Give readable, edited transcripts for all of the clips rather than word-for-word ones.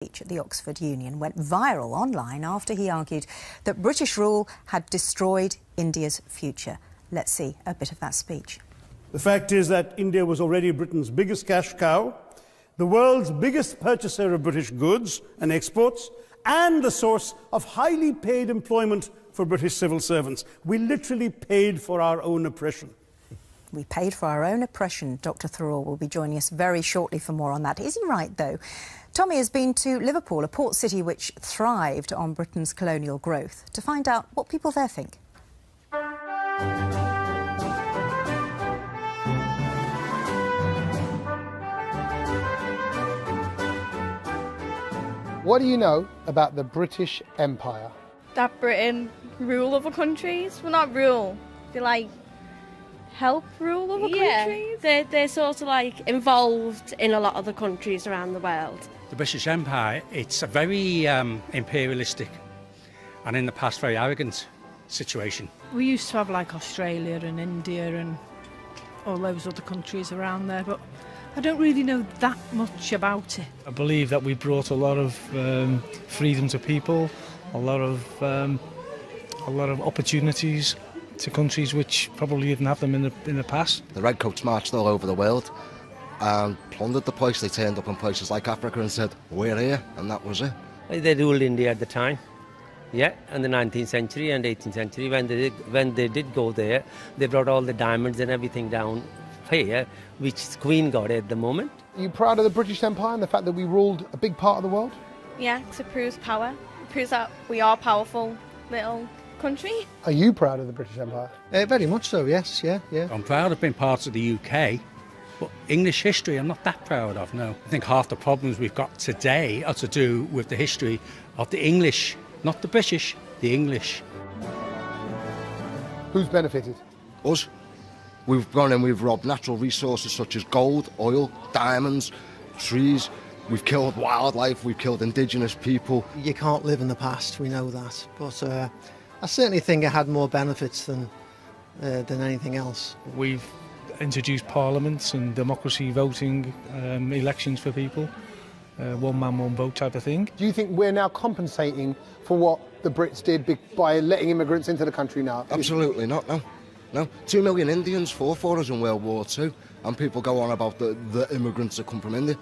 Speech at the Oxford Union went viral online after he argued that British rule had destroyed India's future. Let's see a bit of that speech. The fact is that India was already Britain's biggest cash cow, the world's biggest purchaser of British goods and exports, and the source of highly paid employment for British civil servants. We literally paid for our own oppression. We paid for our own oppression. Dr. Tharoor will be joining us very shortly for more on that. Is he right, though? Tommy has been to Liverpool, a port city which thrived on Britain's colonial growth, to find out what people there think. What do you know about the British Empire? That Britain rule other countries? Well, not rule. They help rule other countries? They're sort of involved in a lot of the countries around the world. The British Empire, it's a very imperialistic and in the past very arrogant situation. We used to have Australia and India and all those other countries around there, but I don't really know that much about it. I believe that we brought a lot of freedom to people, a lot of opportunities to countries which probably didn't have them in the past. The Redcoats marched all over the world and plundered the place. They turned up in places like Africa and said, "We're here," and that was it. They ruled India at the time, in the 19th century and 18th century. When they did go there, they brought all the diamonds and everything down here, which Queen got at the moment. Are you proud of the British Empire and the fact that we ruled a big part of the world? Yeah, because it proves power. It proves that we are a powerful little country. Are you proud of the British Empire? Very much so, yes, yeah. I'm proud of being part of the UK, but English history I'm not that proud of, no. I think half the problems we've got today are to do with the history of the English, not the British, the English. Who's benefited? Us. We've gone and we've robbed natural resources such as gold, oil, diamonds, trees. We've killed wildlife, we've killed indigenous people. You can't live in the past, we know that, but I certainly think it had more benefits than anything else. We've introduced parliaments and democracy voting, elections for people, one man, one vote type of thing. Do you think we're now compensating for what the Brits did by letting immigrants into the country now? Absolutely not, no. No, 2 million Indians fought for us in World War II, and people go on about the immigrants that come from India.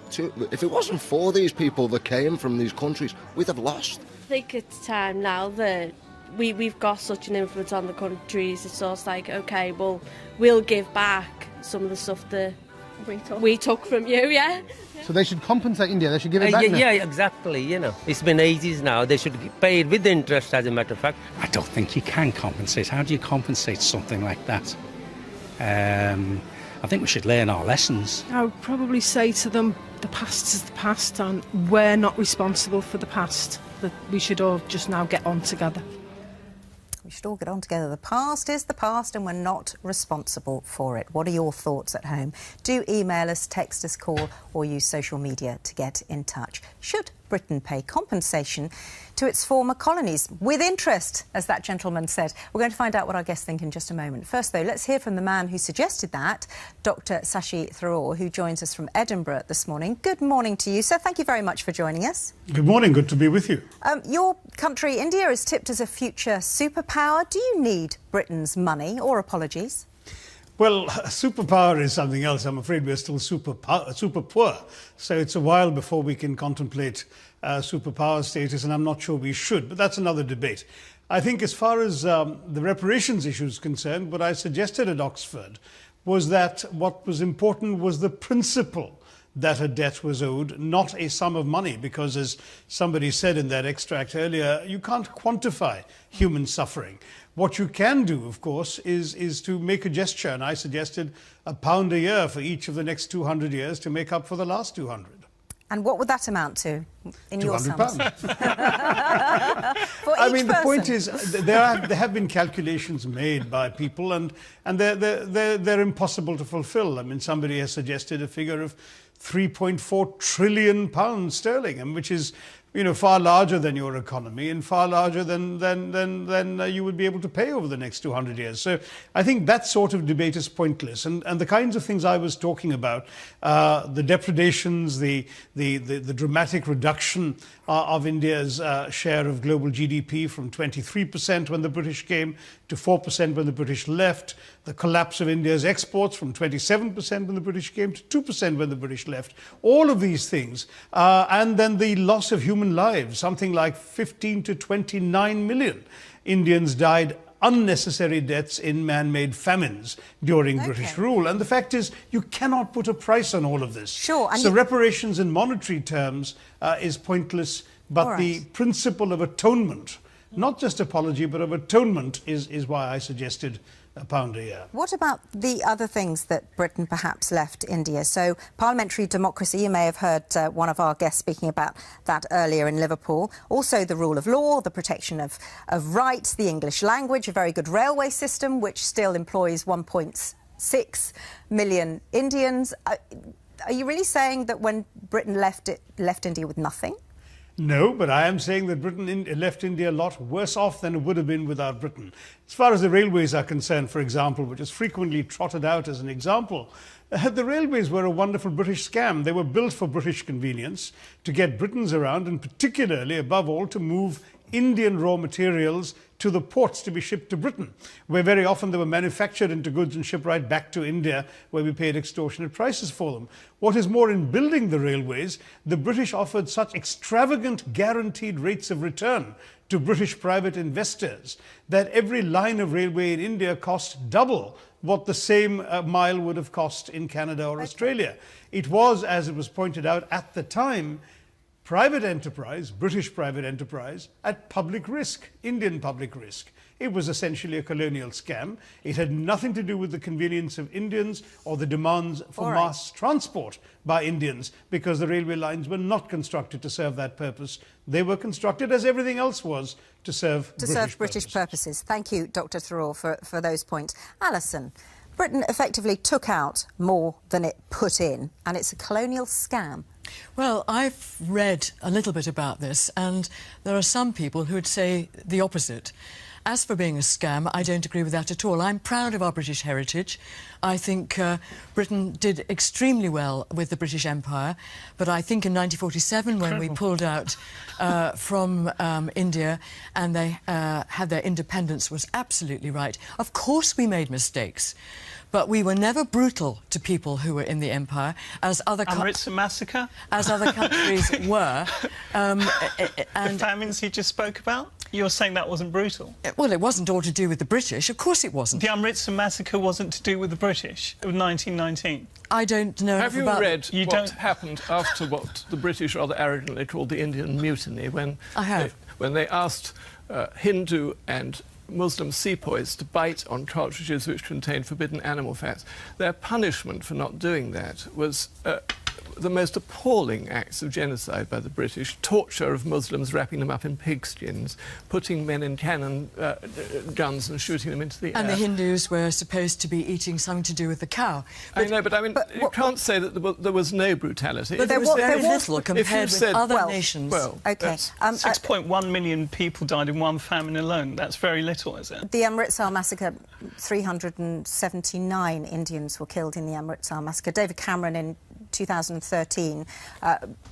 If it wasn't for these people that came from these countries, we'd have lost. I think it's time now that we've got such an influence on the countries. It's sort of okay, well, we'll give back some of the stuff that we took from you, yeah. So they should compensate India, they should give it back now. Yeah, exactly, It's been ages now. They should pay it with interest, as a matter of fact. I don't think you can compensate. How do you compensate something like that? I think we should learn our lessons. I would probably say to them, the past is the past and we're not responsible for the past, that we should all just now get on together. We should all get on together. The past is the past and we're not responsible for it. What are your thoughts at home? Do email us, text us, call or use social media to get in touch. Should Britain pay compensation to its former colonies? With interest, as that gentleman said. We're going to find out what our guests think in just a moment. First, though, let's hear from the man who suggested that, Dr. Shashi Tharoor, who joins us from Edinburgh this morning. Good morning to you, sir. Thank you very much for joining us. Good morning. Good to be with you. Your country, India, is tipped as a future superpower. Do you need Britain's money or apologies? Well, superpower is something else. I'm afraid we're still super poor. So it's a while before we can contemplate superpower status, and I'm not sure we should. But that's another debate. I think as far as the reparations issue is concerned, what I suggested at Oxford was that what was important was the principle that a debt was owed, not a sum of money, because as somebody said in that extract earlier, you can't quantify human suffering. What you can do, of course, is to make a gesture, and I suggested £1 a year for each of the next 200 years to make up for the last 200. And what would that amount to in your sums? £200. I mean, the point is, there have been calculations made by people, and they're impossible to fulfil. I mean, somebody has suggested a figure of 3.4 trillion pounds sterling, and which is, you know, far larger than your economy and far larger than you would be able to pay over the next 200 years. So I think that sort of debate is pointless. And the kinds of things I was talking about, the depredations, the dramatic reduction of India's share of global GDP from 23% when the British came to 4% when the British left, the collapse of India's exports from 27% when the British came to 2% when the British left, all of these things, and then the loss of human lives, something like 15 to 29 million Indians died unnecessary deaths in man-made famines during British rule. And the fact is, you cannot put a price on all of this. Sure. So reparations in monetary terms is pointless, but the principle of atonement, not just apology, but of atonement is why I suggested £1 a year. What about the other things that Britain perhaps left India? So parliamentary democracy, you may have heard one of our guests speaking about that earlier in Liverpool. Also the rule of law, the protection of rights, the English language, a very good railway system which still employs 1.6 million Indians. Are you really saying that when Britain left India with nothing? No, but I am saying that Britain left India a lot worse off than it would have been without Britain. As far as the railways are concerned, for example, which is frequently trotted out as an example, the railways were a wonderful British scam. They were built for British convenience, to get Britons around, and particularly, above all, to move Indian raw materials to the ports to be shipped to Britain, where very often they were manufactured into goods and shipped right back to India, where we paid extortionate prices for them. What is more, in building the railways, the British offered such extravagant guaranteed rates of return to British private investors that every line of railway in India cost double what the same mile would have cost in Canada or Australia. It was, as it was pointed out at the time, private enterprise, British private enterprise, at public risk, Indian public risk. It was essentially a colonial scam. It had nothing to do with the convenience of Indians or the demands for mass transport by Indians, because the railway lines were not constructed to serve that purpose. They were constructed, as everything else was, to serve British purposes. Thank you, Dr. Tharoor, for those points. Alison, Britain effectively took out more than it put in, and it's a colonial scam. Well, I've read a little bit about this, and there are some people who would say the opposite. As for being a scam, I don't agree with that at all. I'm proud of our British heritage. I think Britain did extremely well with the British Empire, but I think in 1947, when we pulled out from India and they had their independence, was absolutely right. Of course we made mistakes, but we were never brutal to people who were in the empire, as other Amritsar massacre, as other countries were. And the famines you just spoke about, you're saying that wasn't brutal? Well, it wasn't all to do with the British. Of course it wasn't. The Amritsar massacre wasn't to do with the British. It was 1919. I don't know. Have you read what happened after what the British rather arrogantly called the Indian Mutiny, when they asked Hindu and Muslim sepoys to bite on cartridges which contained forbidden animal fats? Their punishment for not doing that was the most appalling acts of genocide by the British, torture of Muslims, wrapping them up in pigskins, putting men in cannon guns and shooting them into the air. And the Hindus were supposed to be eating something to do with the cow. But, I know, but I mean, you can't say that there was no brutality. But there was very little compared with other nations. Well, OK. 6.1 million people died in one famine alone. That's very little, is it? The Amritsar massacre, 379 Indians were killed in the Amritsar massacre. David Cameron in 2013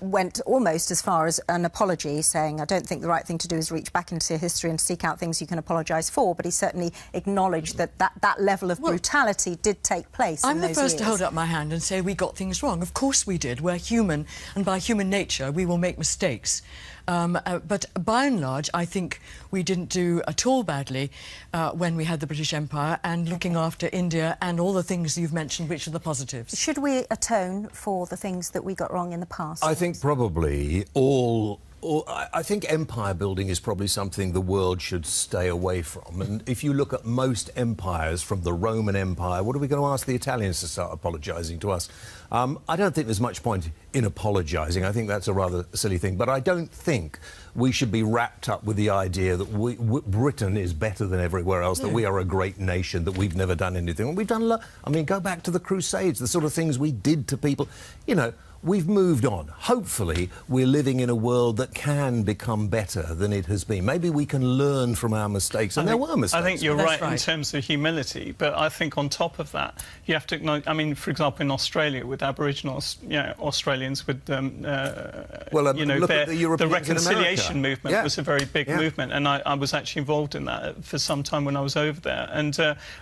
went almost as far as an apology, saying, I don't think the right thing to do is reach back into history and seek out things you can apologise for, but he certainly acknowledged that level of brutality did take place in those years. I'm the first to hold up my hand and say we got things wrong. Of course we did. We're human, and by human nature we will make mistakes. But by and large, I think we didn't do at all badly when we had the British Empire, and looking after India and all the things you've mentioned, which are the positives. Should we atone for the things that we got wrong in the past? I think probably I think empire building is probably something the world should stay away from. And if you look at most empires, from the Roman Empire, what are we going to ask the Italians to start apologising to us? I don't think there's much point in apologising. I think that's a rather silly thing. But I don't think we should be wrapped up with the idea that Britain is better than everywhere else, that we are a great nation, that we've never done anything. We've done, I mean, go back to the Crusades, the sort of things we did to people. You know, we've moved on. Hopefully, we're living in a world that can become better than it has been. Maybe we can learn from our mistakes, and there were mistakes. I think you're right in terms of humility, but I think on top of that, you have to acknowledge, I mean, for example, in Australia, with Aboriginal Australians, with, the reconciliation movement was a very big movement, and I was actually involved in that for some time when I was over there, and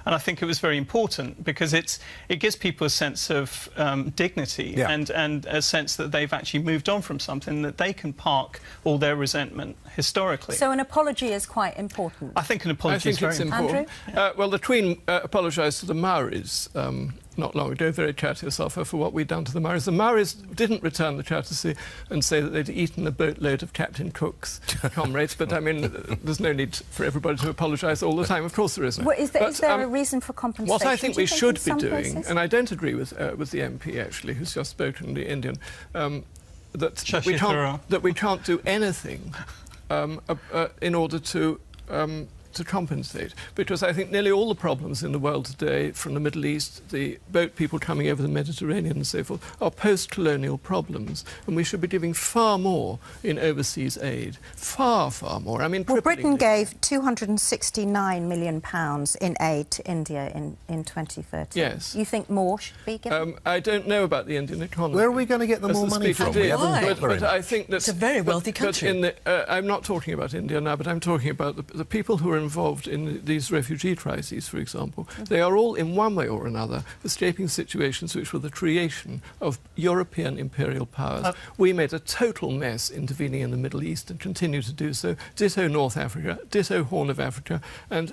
I think it was very important because it gives people a sense of dignity and a sense that they've actually moved on from something, that they can park all their resentment historically. So an apology is quite important? I think an apology is very important. Well, the Queen apologised to the Maoris not long ago, very courteous of her, for what we'd done to the Maoris. The Maoris didn't return the courtesy and say that they'd eaten a boatload of Captain Cook's comrades, but I mean, there's no need for everybody to apologise all the time. Of course there isn't. Well, is there a reason for compensation? What I think we should be doing, and I don't agree with the MP, actually, who's just spoken, the Indian, that we can't do anything in order to compensate, because I think nearly all the problems in the world today, from the Middle East, the boat people coming over the Mediterranean and so forth, are post-colonial problems, and we should be giving far more in overseas aid. Far, far more. I mean, well, Britain gave £269 million in aid to India in 2013. Yes. You think more should be given? I don't know about the Indian economy. Where are we going to get the more money from? But I think that... It's a very wealthy country. I'm not talking about India now, but I'm talking about the people who are involved in these refugee crises, for example. They are all, in one way or another, escaping situations which were the creation of European imperial powers. We made a total mess intervening in the Middle East and continue to do so. Ditto North Africa, ditto Horn of Africa, and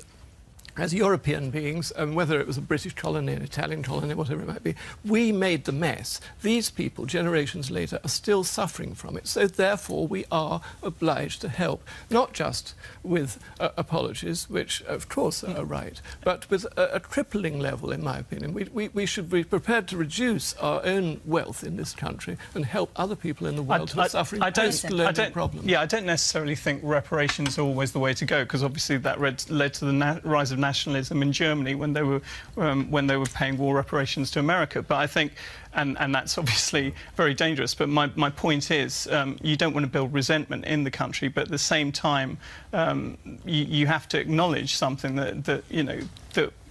as European beings, and whether it was a British colony, an Italian colony, whatever it might be, we made the mess. These people, generations later, are still suffering from it. So therefore, we are obliged to help, not just with apologies, which of course are right, but with a crippling level, in my opinion. We should be prepared to reduce our own wealth in this country and help other people in the world who are suffering post-colonial problems. Yeah, I don't necessarily think reparations are always the way to go, because obviously that led to the rise of nationalism in Germany when they were paying war reparations to America. But I think, and that's obviously very dangerous. But my point is, you don't want to build resentment in the country, but at the same time, you have to acknowledge something that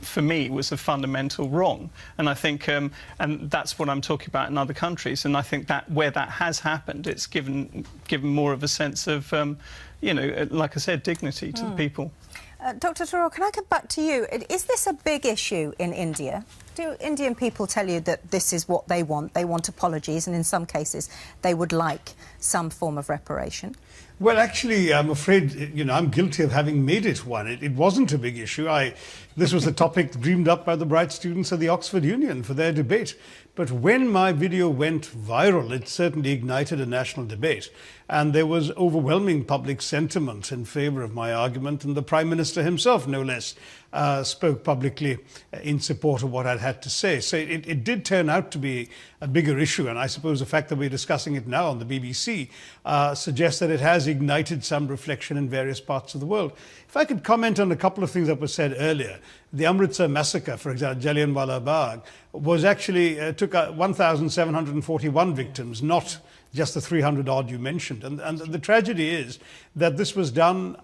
for me was a fundamental wrong. And I think, and that's what I'm talking about in other countries. And I think that where that has happened, it's given more of a sense of, like I said, dignity to the people. Dr. Tharoor, can I come back to you? Is this a big issue in India? Do Indian people tell you that this is what they want? They want apologies, and in some cases they would like some form of reparation? Well, actually, I'm afraid, I'm guilty of having made it one. It wasn't a big issue. This was the topic dreamed up by the bright students at the Oxford Union for their debate. But when my video went viral, it certainly ignited a national debate. And there was overwhelming public sentiment in favour of my argument, and the Prime Minister himself, no less, spoke publicly in support of what I'd had to say. So it did turn out to be a bigger issue, and I suppose the fact that we're discussing it now on the BBC suggests that it has ignited some reflection in various parts of the world. If I could comment on a couple of things that were said earlier. The Amritsar massacre, for example, Jallianwala Bagh, was actually took 1,741 victims, not just the 300-odd you mentioned. And the tragedy is that this was done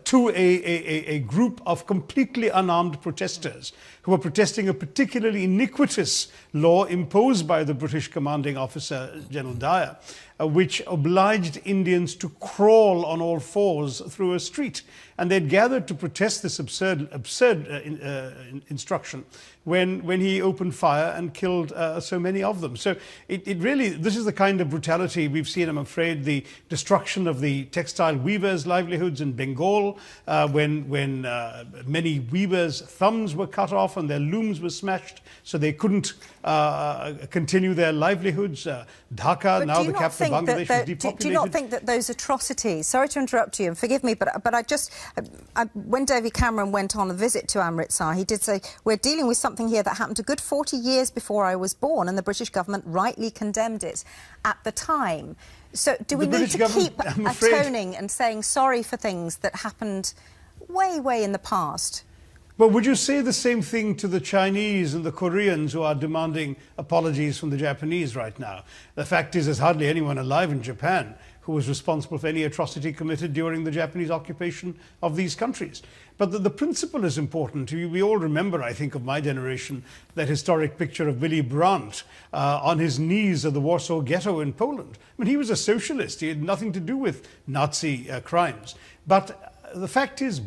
to a group of completely unarmed protesters who were protesting a particularly iniquitous law imposed by the British commanding officer, General Dyer, which obliged Indians to crawl on all fours through a street. And they'd gathered to protest this absurd instruction when he opened fire and killed so many of them. So it really, this is the kind of brutality we've seen, I'm afraid, the destruction of the textile weavers' livelihoods in Bengal, when many weavers' thumbs were cut off and their looms were smashed so they couldn't continue their livelihoods. Dhaka, now the capital of Bangladesh, was depopulated. Do you not think that those atrocities, sorry to interrupt you and forgive me, but when David Cameron went on a visit to Amritsar, he did say, we're dealing with something here that happened a good 40 years before I was born, and the British government rightly condemned it at the time. So do we need to keep atoning and saying sorry for things that happened way, way in the past? But would you say the same thing to the Chinese and the Koreans who are demanding apologies from the Japanese right now? The fact is, there's hardly anyone alive in Japan who was responsible for any atrocity committed during the Japanese occupation of these countries. But the principle is important. We all remember, I think, of my generation, that historic picture of Willy Brandt on his knees at the Warsaw Ghetto in Poland. I mean, he was a socialist. He had nothing to do with Nazi crimes. But the fact is,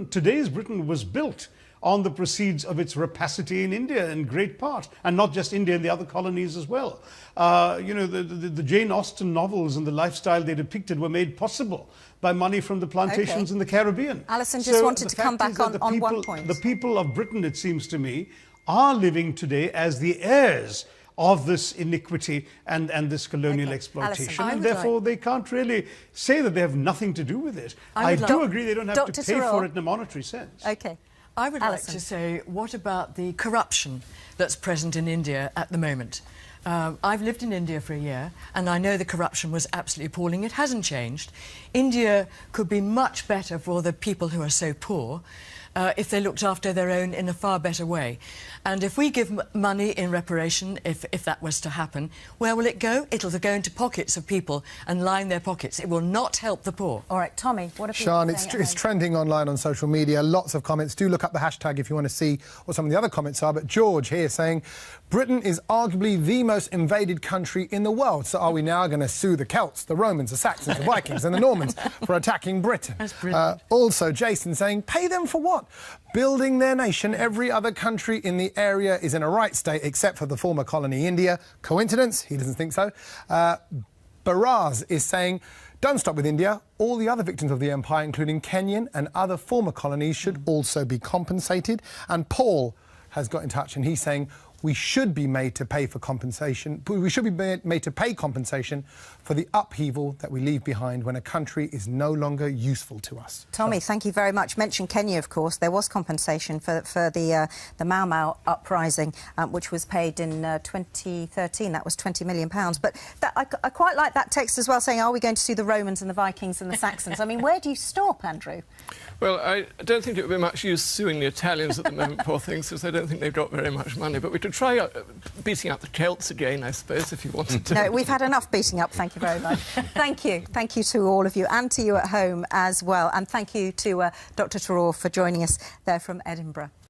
today's Britain was built on the proceeds of its rapacity in India in great part, and not just India, and the other colonies as well. You know, the Jane Austen novels and the lifestyle they depicted were made possible by money from the plantations in the Caribbean. Alison just wanted to come back on one point. The people of Britain, it seems to me, are living today as the heirs of this iniquity and this colonial exploitation, Alison, and therefore they can't really say that they have nothing to do with it. I do agree they don't have to pay for it in a monetary sense. Okay. I would like to say, what about the corruption that's present in India at the moment? I've lived in India for a year, and I know the corruption was absolutely appalling. It hasn't changed. India could be much better for the people who are so poor if they looked after their own in a far better way. And if we give money in reparation, if that was to happen, where will it go? It'll go into pockets of people and line their pockets. It will not help the poor. All right, Tommy, what are people Sian, saying it's trending online on social media. Lots of comments. Do look up the hashtag if you want to see what some of the other comments are. But George here saying, Britain is arguably the most invaded country in the world. So are we now going to sue the Celts, the Romans, the Saxons, the Vikings and the Normans for attacking Britain? That's brilliant. Also, Jason saying, pay them for what? Building their nation. Every other country in the area is in a right state except for the former colony India. Coincidence? He doesn't think so. Baraz is saying, don't stop with India. All the other victims of the empire, including Kenyan and other former colonies, should also be compensated. And Paul has got in touch and he's saying, we should be made to pay for compensation. We should be made to pay compensation for the upheaval that we leave behind when a country is no longer useful to us. Tommy, thank you very much. Mentioned Kenya, of course. There was compensation for the Mau Mau uprising, which was paid in 2013. That was £20 million. But I quite like that text as well, saying, are we going to sue the Romans and the Vikings and the Saxons? I mean, where do you stop, Andrew? Well, I don't think it would be much use suing the Italians at the moment, poor things, because I don't think they've got very much money. But we could try beating up the Celts again, I suppose, if you wanted to. No, we've had enough beating up, thank you very much. Thank you. Thank you to all of you and to you at home as well. And thank you to Dr. Tharoor for joining us there from Edinburgh.